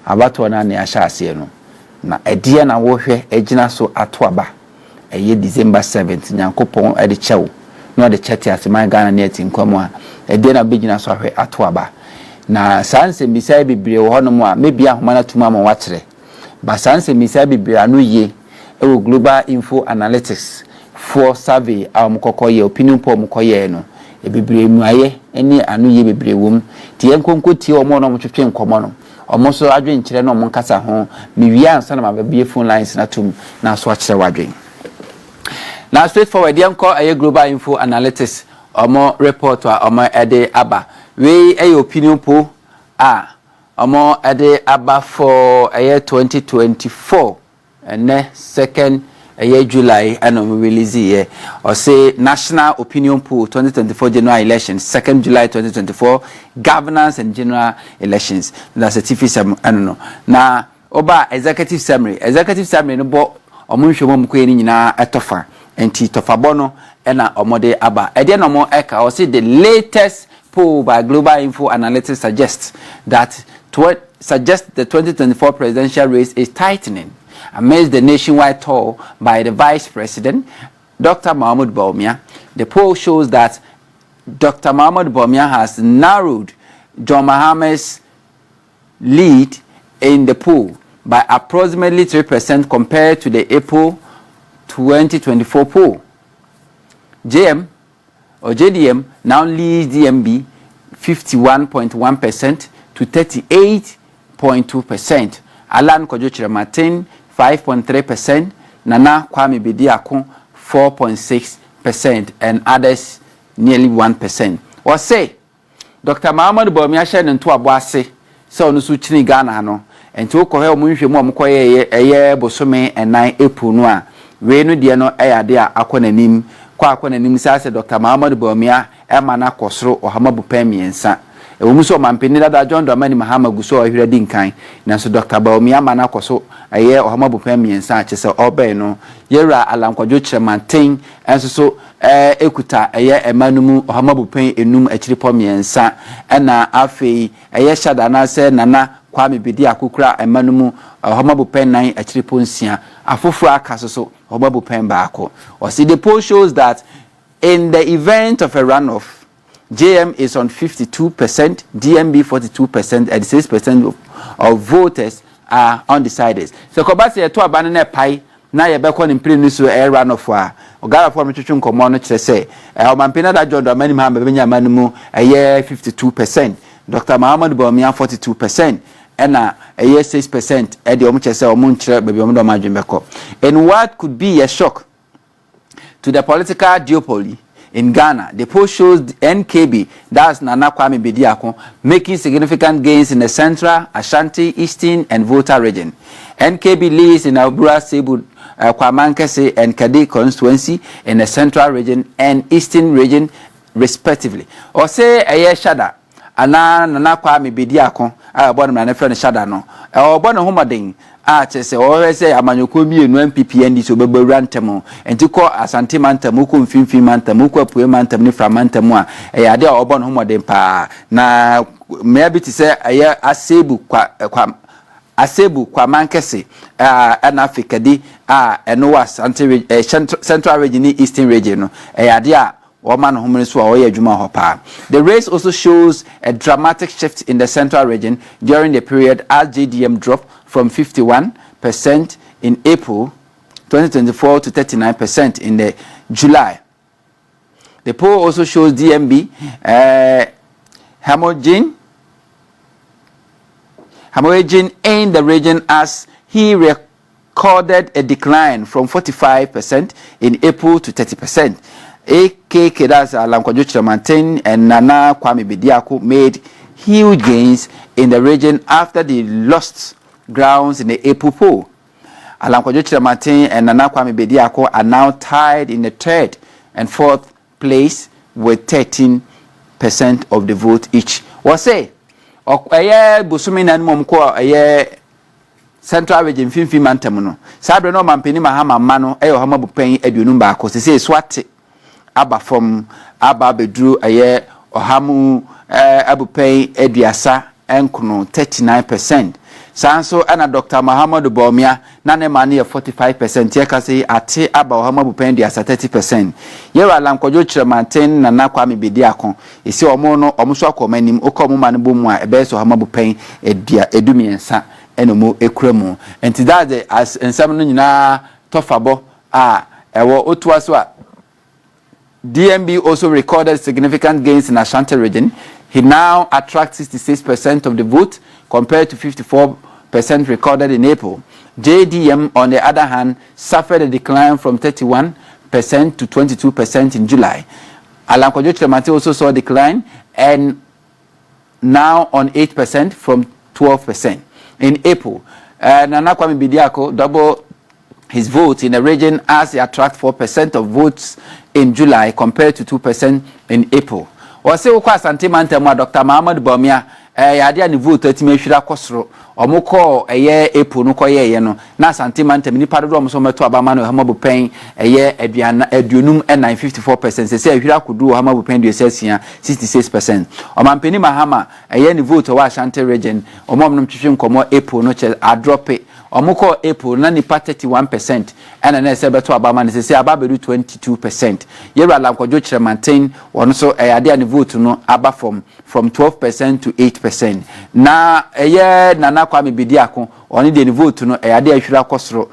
abato na ne ahya ase no na edie na wo hwe agina so ato aba eye December 7th nyankopon ede chewo no de chete aseman Ghana ne atinkwam a edie na begina so ahwe ato aba na sanse misai bibire wo hono a mebi ahoma na tuma ma wakere ba sanse misai bibire anu ye ewo Global Info Analytics for survey amkokoye opinion poll mkoye no ebibire mu aye eni anu ye bibire wom tie nkonko tie omo no mtwetwe nkomo no omo so adwen kire no omo nkasa ho mewi ansa na mababie phone lines na tum na so akire wadwen na straightforward yanko aye Global Info Analytics omo report wa omo ede aba we aye opinion poll omo ede aba for aye 2024 and second July and we release here or say National Opinion Poll 2024 General Elections 2nd July 2024 Governance and General Elections. That's a TV summary. I don't know. Now oba executive summary no bo omunhwe mom ko eni nyina etofa enti tofa bono ena omode aba ede no mo eka or say the latest poll by Global Info Analytics suggests the 2024 presidential race is tightening amidst the nationwide tour by the Vice President, Dr. Mahama Leads Bawumia. The poll shows that Dr. Mahama Leads Bawumia has narrowed John Mahama's lead in the poll by approximately 3% compared to the April 2024 poll. JDM now leads DMB 51.1% to 38.2%. Alan Kojo Martin 5.3%, Nana Kwame Bediako 4.6%, and others nearly 1%. Or say, Dr. Mahama Leads Bawumia shed into a boise, so no suchini Ghana no, and to Kohe Munshi Momkoye a year Bosome and 9 April noa. We no dear no air dea aquanim, Quaquanim says Dr. Mahama Leads Bawumia, Emana Kosro or Hamabu Pemi and Sa. Umuso mampeni da John Dramani Mahama guso ahwere di nkan na so Dr. Bawumia mana koso aye ohama bupem miensa chese obe no yera alankwadwo chiremanten enso so ekuta aye emanumu ohama bupem enum achiripo miensa na afei aye shada na se nana Kwame bedi akukura emanumu ohama bupem nan achiripo nsia afoforo aka so ohama bupem baako. Or see the poll shows that in the event of a runoff, JM is on 52%, DMB 42%, and 6% of voters are undecided. So, Kobasi to abandon pai na ye be kon impre ni so e runoff a ogara for metwetwe nkomo no kire se o mampena da John Dramani Mahama benya manumu 52%, Dr. Mahama Leads Bawumia 42%, and 6% e de omo kire se omo nkire bebi omo do madwembeko. And what could be a shock to the political duopoly in Ghana? The poll shows the NKB, that's Nana Kwame Bediako, making significant gains in the Central, Ashanti, Eastern, and Volta region. NKB leads in Abura, Cebu, Kwamankese, and Kadi constituency in the Central region and Eastern region, respectively. Or say a year shada, Nana Kwame Bediako, born my friend Shada no, or born a homading. Chese always say amanyoko mi enu MPP ndi so bebe rantemo enti ko Asante mantam ko mfimfim mantam ko apue mantam ni fra mantam a ade a obon homodem pa na me bi ti se aye asebu kwa mankese na Africa di eno wa Asante Central region ni Eastern region no ade a woman home so oye adwuma ho pa. The race also shows a dramatic shift in the Central region during the period as JDM dropped from 51% in April 2024 to 39% in the July. The poll also shows DMB homogen in the region as he recorded a decline from 45% in April to 30%. AKK, that's Alankwadwo Chiremanten and Nana Kwame Bediako, made huge gains in the region after they lost grounds in the April poll. Alankwadwo Chiremanten and Nana Kwame Bediako are now tied in the third and fourth place with 13% of the vote each. What say? Oye busumi na nmo mko aye Central region finfin mantam no. Sabre no mampeni Mahama mano Ohama bupen aduonum ba ko se swate aba from aba bedru aye Ohamu abupen aduasa enkono 39%. Sanso and Dr. Mahama Leads Bawumia na ne mani 45%. Ye kasi ate aba Ohama bupendi asa 30%. Ye alam kojo chiramaten na na Kwame bedi akon. Isi omo no omo so akomanim okomo mane bomu a ebe so Ohama bupen edumiensa enomo ekuremu. Enti that as ensam no nyina tofabo ewo otua so a DMB also recorded significant gains in Asante region. He now attracts 66% of the vote compared to 54% recorded in April. JDM, on the other hand, suffered a decline from 31% to 22% in July. Alankwajo Chiremate also saw a decline and now on 8% from 12% in April. Nana Kwame Bediako doubled his vote in the region as he attracted 4% of votes in July compared to 2% in April. Wase ukwa Asante mantemu Dr. Mahama Leads Bawumia yade ani vote atime hwira kosoro omukọ April no koye no na Asante mantemu ni padodo omso meto abama no Ohama bupen aduonum 54% se hwira kodu Ohama bupen duasia 66%. Omampeni Mahama ni vote wa Asante region omomnom twhwe nkomo April no che adrop omukọ April na nipa 31% ena na ese beto abama ne se ababedu 22%. Yero Alankwajo Chiremate wono so yade ani vote no aba from 12% to 8%. Na Nana Kwame Bediako oni de vote no yade ahwira kosoro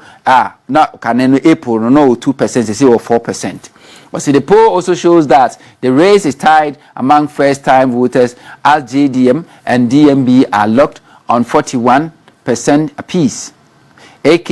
na kane no April no 2% say or 4%. But see, the poll also shows that the race is tied among first-time voters as JDM and DMB are locked on 41% apiece. AK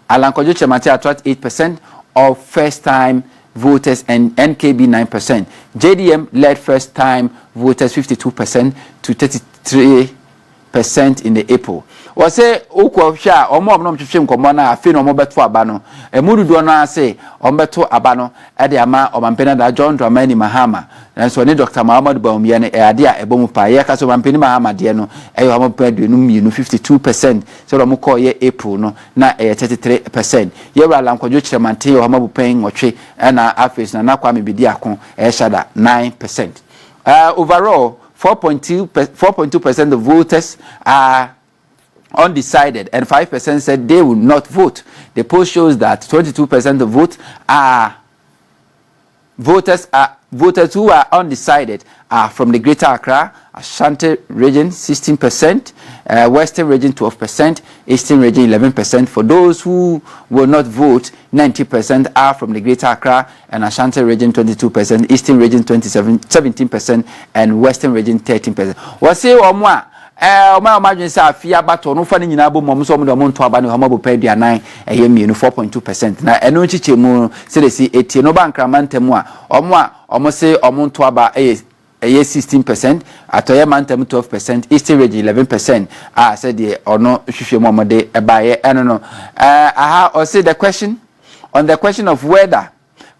Alankwajo Chiremate attract 8% of first-time voters and NKB 9%. JDM led first-time voters 52% to 33% in the April. Wase ukwa hwa omo no mtwetwe nkomo na afi no mobeto aba no emududo no ase ombeto aba no ede ama omampena da John Dramani Mahama nanso ne Dr. Mahama Leads Bawumia ne ade a ebomu pa ye ka so omampeni Mahama de no Ohama bupen 52% so do mko ye April no na 33%. Ye wra Alankwajo Chiremate Ohama bupen nwotwe na Affiliation na Kwame Bediako shada 9%. Overall 4.2% of voters are undecided and 5% said they would not vote. The poll shows that 22% of voters who are undecided are from the Greater Accra, Asante region 16%, Western region 12%, Eastern region 11%. For those who will not vote, 90% are from the Greater Accra and Asante region 22%, Eastern region 17%, and Western region 13%. Wase omwa oma imagine say afia bato no fa ni nyina bo mom so mo do mo nto aba ne Ohama bupen aduanan mienu 4.2%. Na eno chiche mu se de si etie no bankramantem omo se omo nto aba 16%, atoye mantem 12%, Eastern region 11%. Said the ono hwehwe mo de ebaye no. Or say the question on the question of whether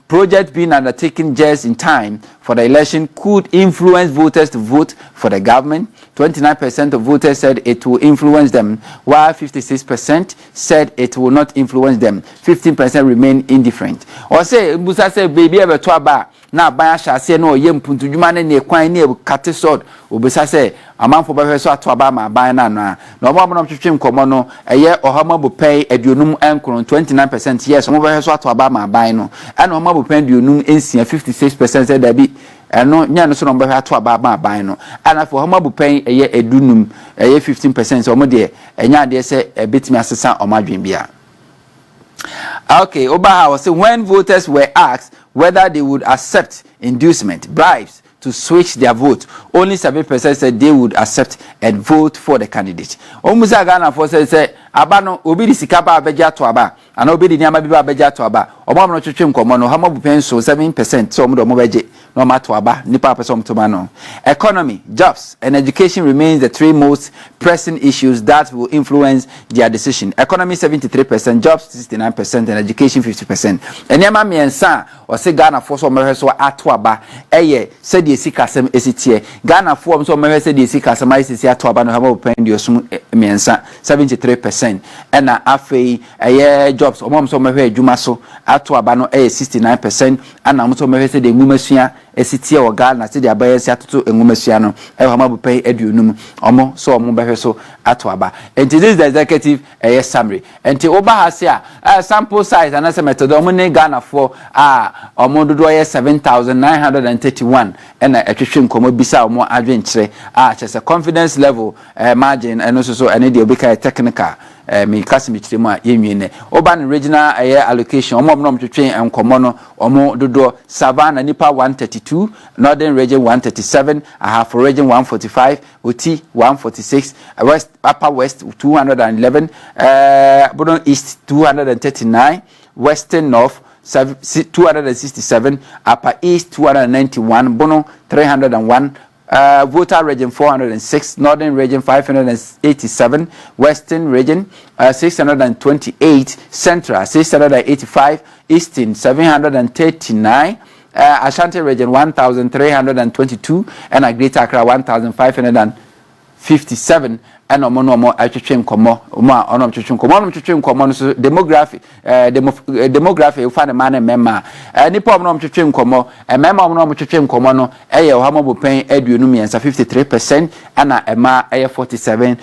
project being undertaken just in time for the election could influence voters to vote for the government. 29% of voters said it will influence them, while 56% said it will not influence them. 15% remain indifferent. Or say, Musa say, baby, ever to aba na ban shase no ye mpuntu dwuma ne ne kwan ne kate sword obisa say amanfo behwe so ato aba ma ban na na omo no twetwe nkomo no eye Ohama bupen aduonum enkron 29% yes omo behwe so ato aba ma ban no ana Ohama bupen aduonum ensia 56% say dabi eno nya no so no behwe ato aba ma ban no ana for Ohama bupen eye edunum eye 15% so omo de enya de say betimi asesa omadwen bia. Okay, Obaha was saying when voters were asked whether they would accept inducement, bribes to switch their vote, only 7% said they would accept and vote for the candidate. Omuza Ghana for say abano obi di sikaba abeja to aba and obi di nyama biba abeja to aba. Omo no twetwe nkomo no Ohama bupen so 7% so omo do mo beje no matter aba nipa person to no. Economy, jobs and education remains the three most pressing issues that will influence their decision. Economy 73%, jobs 69%, and education 50%. Enyama miensa o se Ghana for so mehwe so ato aba eye se de sikasem esitie Ghana for so mehwe se de sikasem esisi ato aba no Ohama bupen diosum miensa 73%. And afei jobs omom so mehwe adwuma so ato aba no 69%, and am so mehwe se de ngumasua esitie wo Ghana se dia bayesi atoto enwumasua no hama bopen aduonum omo so omo behwe so ato aba enti this is the executive summary enti oba ha se a sample size and as method omo ne Ghana for omo dodo 7931 na etwetwe nkomo bisa omo adwenkyere chese confidence level margin and so ene de obika technical me kasimi chiremu a yenwene oba ne regional allocation omo twetwe nkomo no omo dodo Savannah nipa 132 Northern region 137 Ahafo region 145 Oti 146 West Upper West 211 Bono East 239 Western North 267 Upper East 291 Bono 301 Voter region 406 Northern region 587 Western region 628 Central 685 Eastern 739 Asante region 1322 and a Greater Accra 1557 and omo atwetwe nkomo omo twetwe nkomo so demography ufa na man memma nipa omo twetwe nkomo memma omo twetwe nkomo no eye ohama bopen aduonum yensa 53% ana ema eye 47%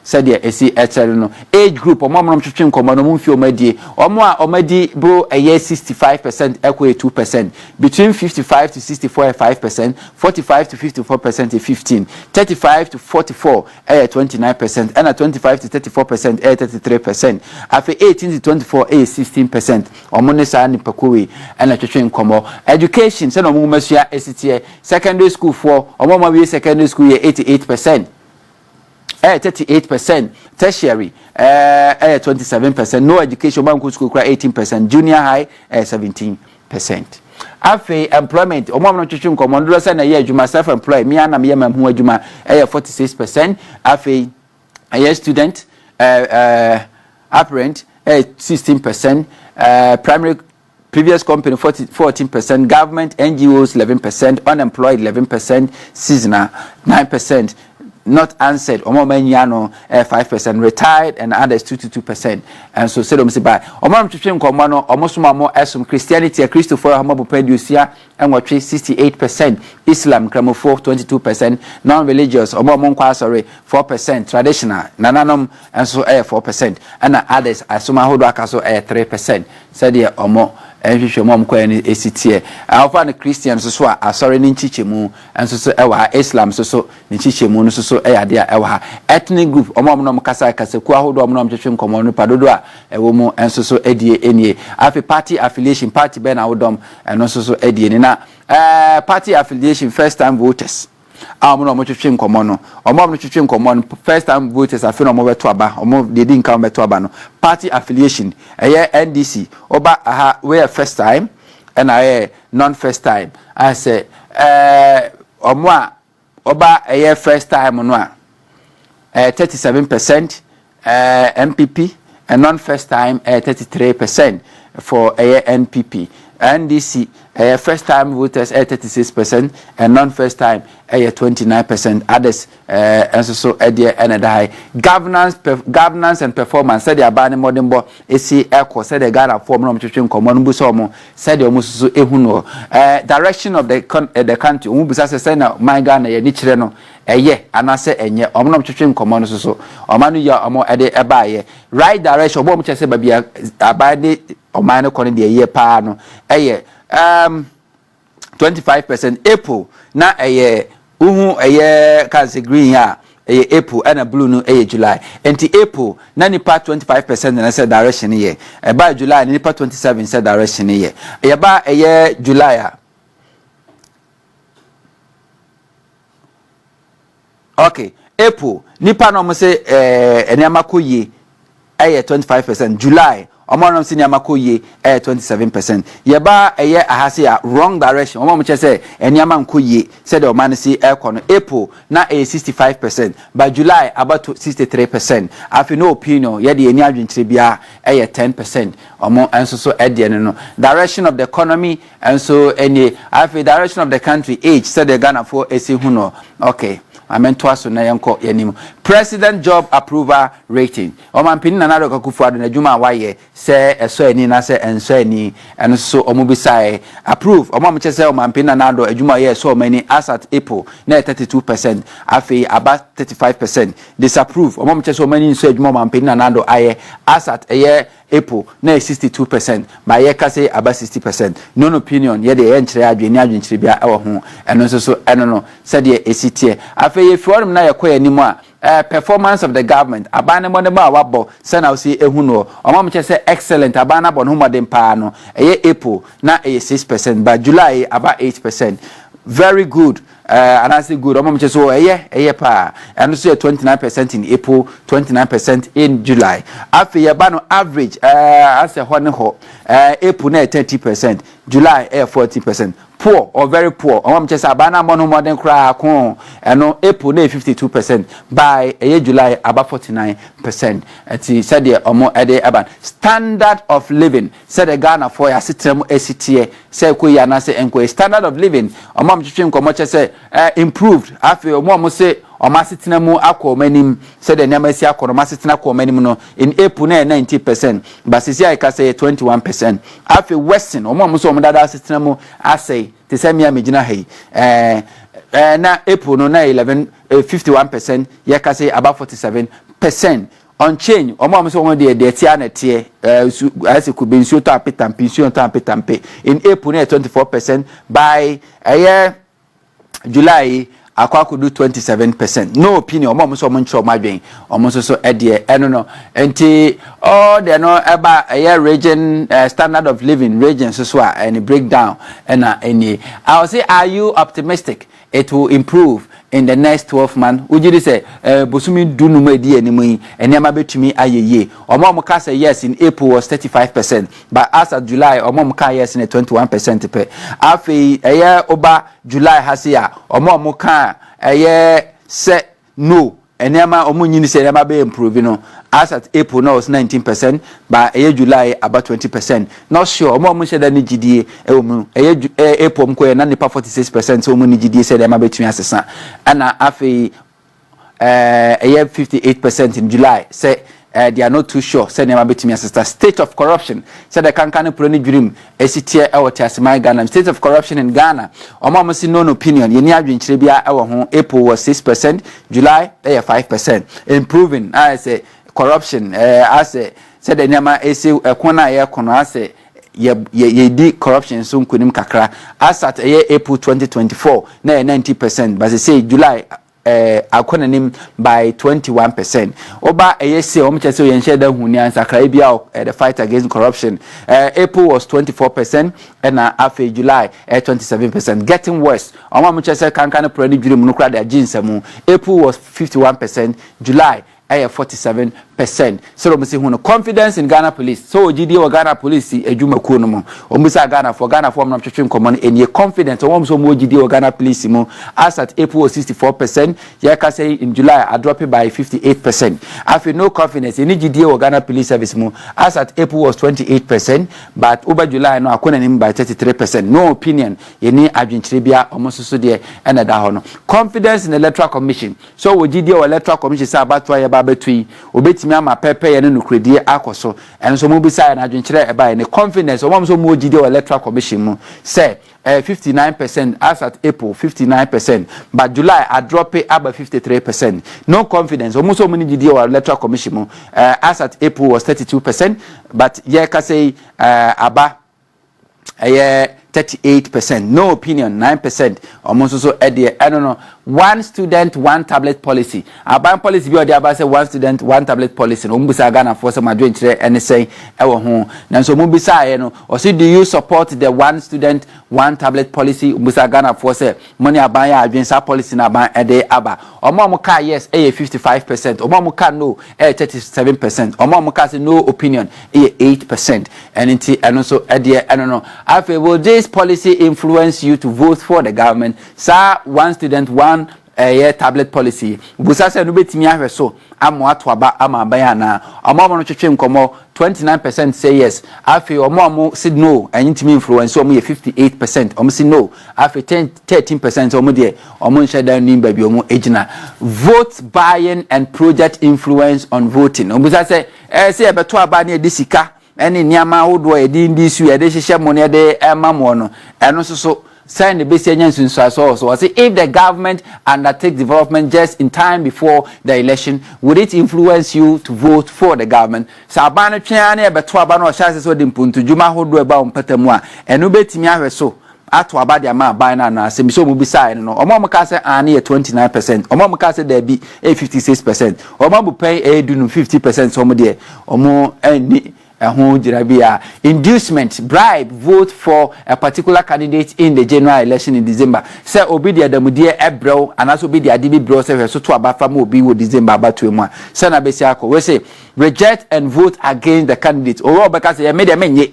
said ya esi HL no age group omo twetwe nkomo no mumfi omadie omadi bro eye 65% ekwe 2% between 55 to 64 5% 45 to 54% 15 35 to 44 29% and 25 to 34% 33%. After 18 to 24 16%. Omonesa ni pakuwi and twetwe nkomo. Education say no mu masua esitie secondary school for omoma we secondary school 88%. 38%. Tertiary 27%. No education bank school 18%. Junior high 17%. Afi employment omo no twetwe nkomo ndo say na ye adwuma self employed me ana me mahu adwuma 46%. Afi student apparent 16%. Primary previous company 14%. Government NGOs 11%. Unemployed 11%. Seasonal 9%. Not answered omo manyano 5%. Retired and others 2%. And so said say by omo twetwe nkomo no omo soma mo esum Christianity a Christopher hama bopadusia and what 68%. Islam kramofo 22%. Non-religious omo nkwa sorry 4%. Traditional nananom and so 4%. And others asoma hodo akaso 3%. Said ye omo ehwehwe mom kwa ni esitie afa na Christian so a sorry ni nchichemu enso so ewa Islam so ni nchichemu no so eyade a ewa ethnic group omom no kasa ku ahodo omom no twetwe nkomo no padodo a ewo mu enso so edie enie afi party affiliation party be na wodom enso so edie ni na party affiliation first time voters no mo twetwe nkomo no omom no twetwe nkomo no first time voters afi no mo beto aba omom de din kan beto aba no party affiliation NDC oba aha we first time and non first time I say omo oba first time no 37% MPP and non first time 33% for NPP. NDC first time voters 36% and non first time 29%. Others and so high governance and performance said the abani modern bo esi echo said the Ghana form no twetwe nkomo no buso mo said the mususu ehuno direction of the country mu bisa say na my Ghana ye ni kire no anase enye omo no twetwe nkomo no so omanu ya omo ede ebaye right direction bo mo chese ba bia abade omanu kono de ye pa no 25% April na uhu kanse green ya April and a blue no July enti April na nipa 25% na say direction ye by July nipa 27 say direction ye ba July okay April nipa no mo say eniama koye 25% July omo senior makoye 27%. Yeba ahase a wrong direction. Omo che say eniama nkoye said the man see aircon April na 65%. By July about 63%. Afi no opinion ye de eni adwenkyere bia 10%. Omo enso so ede no direction of the economy and so any afi direction of the country age said the Ghana for esi hu no. Okay. Amen to aso na yenko yanim President job approval rating. Omampini na nado Akufo-Addo na juma waye se eso ani na se enso ani eno so omubisai approve. Omamche se omampini na nado ejuma ye so many as at April na 32%, afi about 35%. Disapprove. Omamche so many so ejuma omampini na nado aye as at April na 62%, by ye kase about 60%. Non opinion ye de enchire adwani adwenchire bia ewo ho eno so eno no said ye esitie. Afi ye forum na ye koye nimu a performance of the government abana mo ne ma wabo se na osi ehu no omamche se excellent abana bon humodem pa no April na 6%, but July about 8%. Very good. And I say good. Omamche so pa and so 29% in April, 29% in July. After yabano average as a ho April na 30%, July 40%. Poor or very poor. Omamche say abana mo no modern cry and no April na 52%, by July about 49%. Ati said the omo ede aban standard of living said the Ghana for ya sitem ACTA say ko ya na say enko standard of living omamche twem ko mo che say improved. Afi omo say omasitina mu akomanim said the nyamasi akonomasitina akomanim no in April na 90%, but sisi I can say 21%. Afi Western omo so omdada asitina mu asay te say me amegina hey na April no na 51%, ya can say about 47%. On change omo so won de tia na tie as could be so to apetampe in April na 24%, by July akwa could do 27%. No opinion omo so mo nchro madwen omo so ede no enti all they no eba region standard of living region so and breakdown and any I will say, are you optimistic it will improve in the next 12 months? Would you say bosumi dunu medi enimu enema betumi ayeye omo ka say yes in April was 35%, but as of July omo ka yes in 21% pe afi oba July hasia omo ka say no enema omo nyini say enema be improve no as at April now was 19%, but July about 20%. Not sure omo say that ni gidie April mko na nipa 46%, so omo ni gidie say enema betumi asesa ana afi 58% in July say they are not too sure say enema betumi asesa. State of corruption say the kankane proni dream esitie Tiasemai Ghana. State of corruption in Ghana omo say no opinion yeni adwenchire bia ewo ho. April was 6%, July 5%. Improving I say corruption as said the nyama ese ekona ye kono as ye di corruption so nkunim kakra as at April 2024 na 90%, but they say July akonanim by 21%. Oba say omche so yen share da huni ansakra bia the fight against corruption. April was 24% and after July 27%. Getting worse. Omamche say kankane prani dwirim no kra da ginsemu. April was 51%, July 47%. So we say no confidence in Ghana police. So GD or Ghana police ejuma ku no mo. Omisa Ghana for am twetwe common any confidence. O so mo GD or Ghana police mo as at April was 64%. Ya ka say in July I drop it by 58%. After no confidence any GD or Ghana police service mo as at April was 28%, but over July no akona nim by 33%. No opinion any adwenchire bia omoso so de na da ho no. Confidence in the electoral commission. So we GD or electoral commission say about betui obetimi ama pepe ye no kredie akoso enso mo bisa na adwenchire eba ne confidence o so mo gide electoral commission mu say 59% as at April 59%, but July I drop it about 53%. No confidence o so many gide electoral commission mu as at April was 32%, but ye ka say aba 38%. No opinion 9%. Almost so I don't know. One student, one tablet policy. Aban policy be about say one student, one tablet policy. Umbusa Ghana for some adventure and say ewo ho. Na so mubisa no. Or say do you support the one student, one tablet policy? Umbusa Ghana for say money aban ya adventure policy na aban ede aba. Omo mo ka yes 55%. Omo mo ka no 37%. Omo mo ka say no opinion 8%. And also I don't know. Will this policy influence you to vote for the government? Sir, one student, one tablet policy busa se no betimi ahwe so amo ato aba ama bayana omo no twetwe nkomo 29% say yes afi omo said no anyintimi influence omo ye 58% omo say no afi 13% omo de omo nsheda nim ba bi omo ejina vote buying and project influence on voting busa se say beto aba na edisika eni niama wodo edi ndisu ye de hihye mo ne de emamo no eno so send the basic so say if the government undertakes development just in time before the election, would it influence you to vote for the government? Sabana Chiane beto aba no chance so dimpuntu juma hodo eba ompatamu a eno betimi ahwe so ato aba de ama bana na se miso mu bisa no omo ka se ane 29%, omo ka se there be 56%, omo bu pay dunu 50% so omo de omo eni inducement, bribe, vote for a particular candidate in the general election in December. Say obidia the mudia ebro and also be the adibi bro say so to abafa mo bi wo December about 2 months. Sana besiako we say reject and vote against the candidate. Or because say me de menye.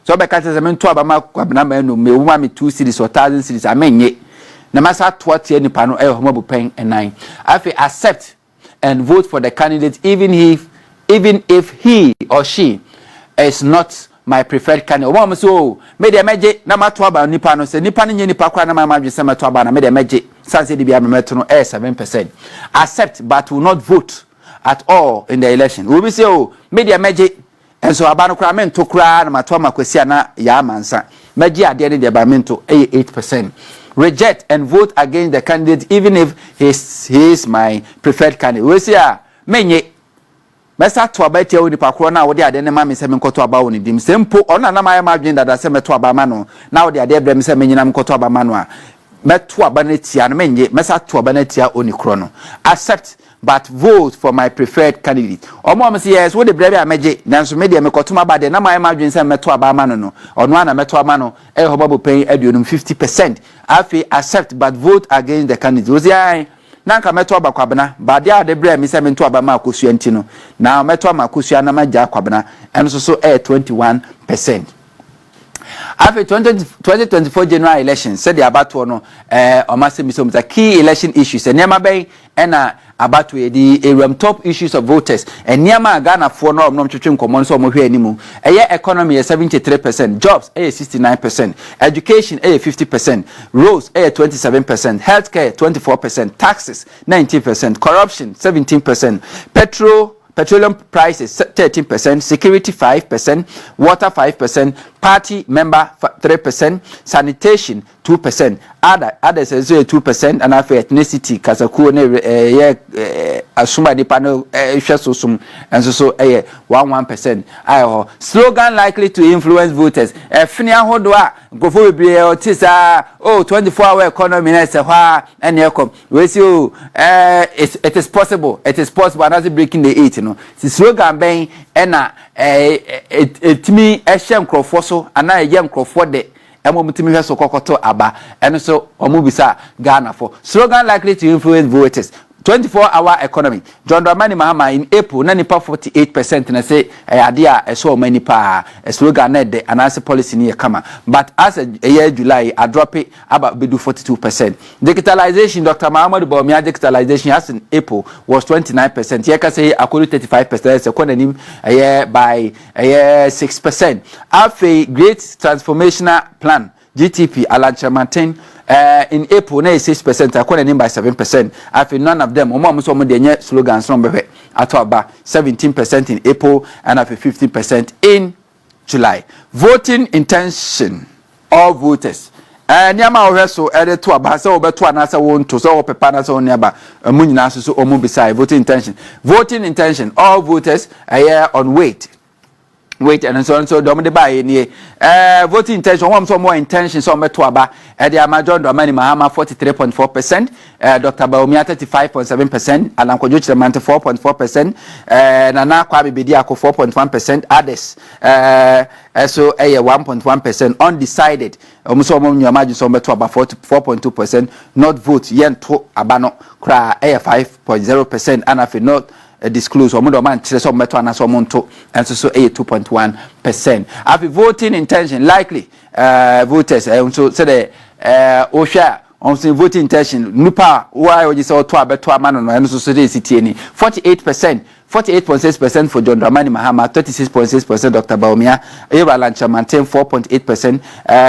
So because say me to abama kwabna no me wo me 2 cities or 1000 cities amenye. Na masa to tie nipa no homo bu pen and 9. Afi accept and vote for the candidate even if he or she is not my preferred candidate. Omo so me de meje na mato aba nipa no se nipa nye nipa kwa na ma madwe se mato aba na me de meje sanse de bia meto no 7%. Accept but will not vote at all in the election. We be say me de meje enso aba no kra me nto kra na mato ama kwesi na ya amansa meje ade ne de ba me nto 8%. Reject and vote against the candidate even if he is my preferred candidate. We say menye Mesa to abati o nipa kro na wo de ade ne ma me se me nkoto aba wo ni dim sempo ona na ma ma dwen dada se meto aba ma no na wo de ade bre me se me nyina nkoto aba ma no a meto aba na tia no menye mesa to aba na tia oni kro no accept but vote for my preferred candidate omo am say yes wo de bre bia meje nanso me de me koto aba de na ma dwen se meto aba ma no ono na meto aba no hobo pen aduonum 50% afi accept but vote against the candidate wo say nanka meto aba kwabena ba dia de bre mi se me nto aba ma akosua ntino na meto ama akosua na maja kwabena eno so 21%. After 2024 general election said the abato no omase mi so key election issues enema ben na abato edi top issues of voters enema Ghana for no omnom twetwe nkomon so omo hwe animu economy 73%, jobs 69%, education 50%, roads 27%, healthcare 24%, taxes 19%, corruption 17%, petroleum prices 13%, security 5%, water 5%, party member 3%, sanitation 2%, others 2%, and after ethnicity kasakuo ne asuma nipa no hwesosum and so 1%. Ayo slogan likely to influence voters. Fini ahodo a gofo bebre otisa 24-hour economy na se hwa ene ekom we say it is possible and as breaking the 8 no the slogan ben na etimi ehye nkrofo so ana ehye nkrofo de emomutimi hweso kokoto aba eno so omubisa Ghana for slogan likely to influence voters. 24-hour economy. John Dramani Mahama in April, na nipa 48% na say idea so many pa slogan na de announce policy ni kama. But as a year July, I drop it about bedu 42%. Digitalization, Dr. Mahama Leads Bawumia digitalization as in April was 29%. Here can say according 35%. So konanim by 6%. Afi great transformational plan. GTP Alancha maintain in April na 6%, according by 7%. I feel none of them. Omo so mo de slogans no be atoba 17% in April and after 15% in July. Voting intention of voters. Nyama o so ede to aba se obeto anasa won to so pepa na so nyaba mu nyina so omo beside voting intention all voters on wait and so dom de buy ni voting intention one so more intention so meto aba e de John Dramani Mahama 43.4%, Dr. Bawumia 35.7%, Alan Kojochi 4.4%, Nana Kwame Bediako 4.1%, others so 1.1%, undecided so mo nyama so meto aba 4.2%, not vote yen to abano kra 5.0%, and if not disclose or man so meto ana so monto and so 2.1%. After voting intention likely voters so say the osha on say voting intention nupa why you say to abeto amano no eno so dey sitie ni 48%, 48.6% for John Dramani Mahama, 36.6% Dr. Bawumia, Eva Lanchamanten 4.8%,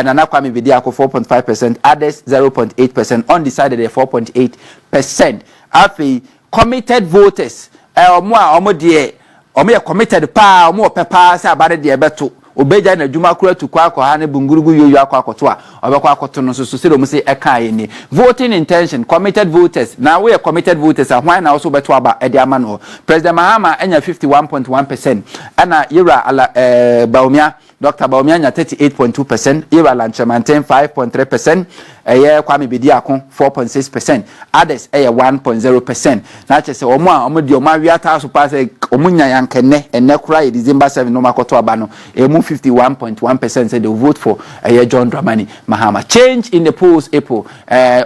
Nana Kwame Bediako 4.5%, others 0.8%, undecided 4.8%. Afi committed voters, omo de omo committed pa omo pepa say abade de beto obeja na dwuma kura to kwa ha ne bungurugu yoyo akwa akoto a obekwa akoto no so se do mu se eka ye ni voting intention committed voters na we committed voters a hwan na also beto aba e de ama no President Mahama enya 51.1% ana Yera Bawumia Dr. Bawumia enya 38.2%, Yera Lanchamanten 5.3%, Kwame Bediako 4.6%, others 1.0%. Na che se omo de omo wiata so pass omo nya yankene enne kura e December 7 no makoto aba no 51.1% said they will vote for John Dramani Mahama. Change in the polls April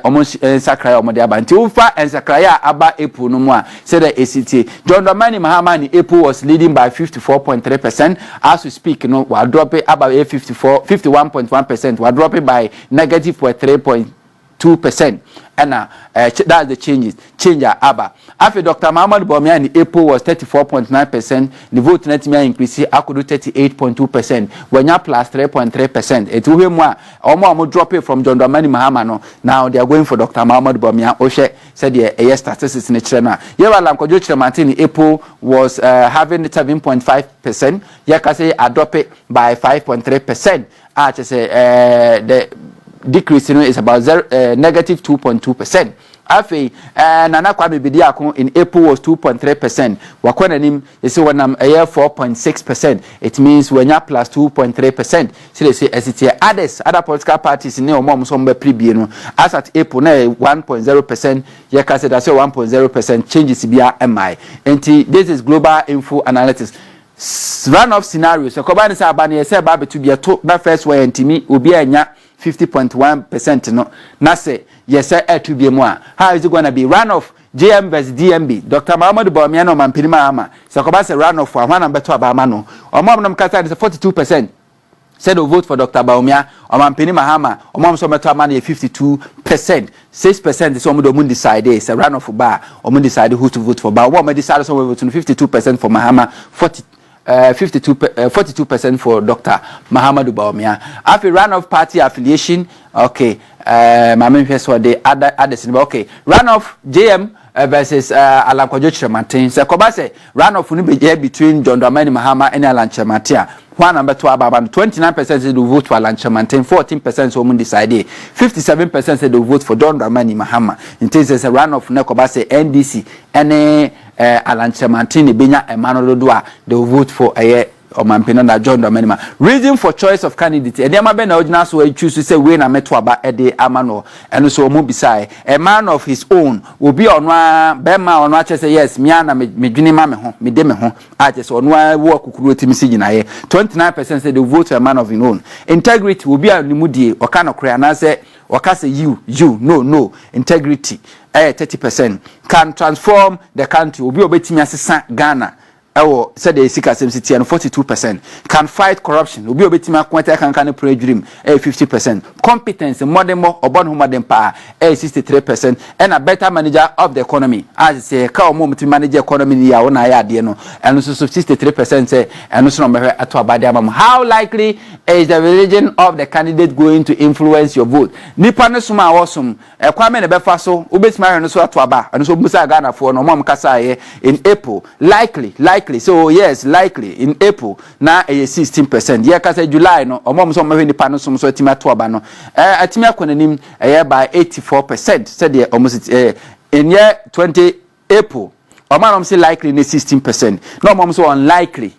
almost Sakraya Omode Abanti Ufa and Sakraya Aba April no more said the ACT John Dramani Mahama in April was leading by 54.3%. As we speak, we are dropping about 51.1%. We are dropping by negative 3.2%. And that's the changes. Change Abba. After Dr. Mahama Bawumia in April was 34.9%. The vote net me increase I could do 38.2%. When you plus 3.3%. It will be more drop it from John Dramani Mahama no. Now they are going for Dr. Mahama Bawumia. Oshe said the statistics in the channel. Yewa Lamkojo Martin in April was having 7.5%. Yakase I drop it by 5.3%. I just say the decrease is about negative 2.2%. Afi Nana Kwame Bediako in April was 2.3%. Wakwana nim you see when I'm 4.6%. It means when you plus 2.3%. So they say SCT other political parties in your mom some pre as at April 1.0%. Yeka said that's 1.0% changes BR MI. And this is global info analytics. Runoff Scenarios. So Kobani say abani say babe to be a top na first way ntimi obi anya 50.1% no na say yes to be more. How is it going to be runoff JM vs DMB? Dr. Mahama Bawumia no mampini Mahama. So Kobani say runoff for one number to abama no. Omam no kasa is 42%. Said to vote for Dr. Bawumia or mampini Mahama or mom so meto amana 52%. 6% is omo do mun decide is a runoff bar or mun decide who to vote for. But what me decide so we vote 52% for Mahama 42% for Dr. Mahama Bawumia. After runoff party affiliation, okay. My main first one the others. Okay, runoff JM versus Alankwajo Martin. So Kobase runoff ni be between John Dramani Mahama and Alanchamantia. One number 2 about 29% said to vote for Alanchamantin, 14% so mun decide, 57% said to vote for John Dramani Mahama. In terms of a runoff Nekobase NDC and Alanchamantin Benya Emmanuel Dua, they will vote for a or mampino na John Dramani. Reason for choice of candidate. E dey ma be na original so we choose to say we na meto aba e dey amano. And so mo beside a man of his own will be on one be ma on say yes me na me dwene ma me ho me de me ho a say on one work kukuru otimi si gina ye 29% say they vote for a man of his own. Integrity will be animudie o ka no kra na say o ka say you no integrity 30% can transform the country will be obetimi asesa Ghana. Ewo said the Sika City and 42% can fight corruption. Obi obetimi akwete kan pray dream 50%. Competence modern obon huma dem pa 63% and a better manager of the economy. As say ka omo mutimi manage economy ni ya wona ya de no. And so 63% say and so no me ato abade amam. How likely is the religion of the candidate going to influence your vote? Nipa no suma awosum e kwa me ne befa so obetimi ahwe no so ato aba. And so busa Ghana for no mom kasa ye in April likely. So yes, likely in April na 16%. Yeah, cause July no omom so mahwe nipa no so atima to aba no. Atima akonanim by 84%. Said the almost in year 20 April. Omanom say likely in 16%. No mom so unlikely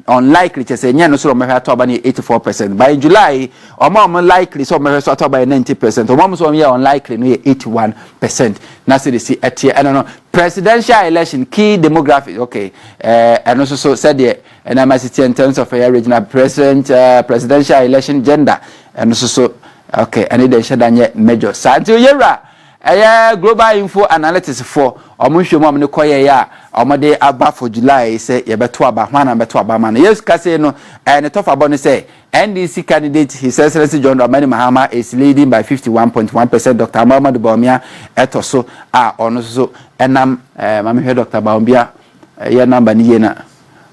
just say nya no so mahwe to aba 84%. By July omom likely so mahwe so to aba 90%. Omom so unlikely no 81%. Na say see at I don't know. Presidential election key demographic okay and also so said there and I must in terms of a regional presidential election gender and also so okay and it should danye major Asante Yera global info analytics for omunhwe mu amne koye ya omode aba for July say ye beto aba hwana beto aba man yes ka say no ne tofa bo no say NDC candidate His Excellency John Dramani Mahama is leading by 51.1%. Dr. Mahama Leads Bawumia etoso ono so enam mama he Dr. Bawumia ye number ni ye na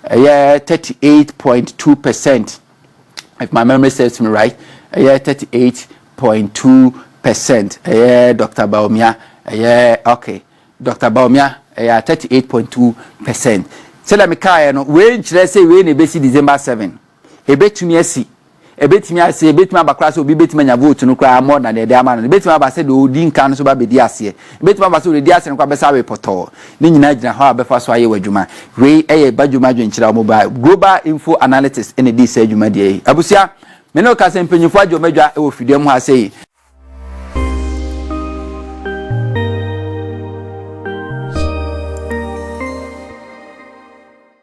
38.2%. If my memory serves me right, 38.2%. Dr. Bawumia, okay. Dr. Bawumia, 38.2%. So let me carry no. We say we ne besi December 7. Ebetumi asi. Ebetumi asi. Ebetumi abakra so ebetumi nya vote no kra more than the amount. Ebetumi abase do odi nkan so ba bedi ase. Ebetumi abase do di ase no kwa besa we poto. Ni nyina gina ha abefa so aye wadwuma. We badwuma dwenkyira mobile. Global Info Analytics ene di sa adwuma de. Abusia me no ka se mpanyufo adwomadwa e wo fidem ha sei.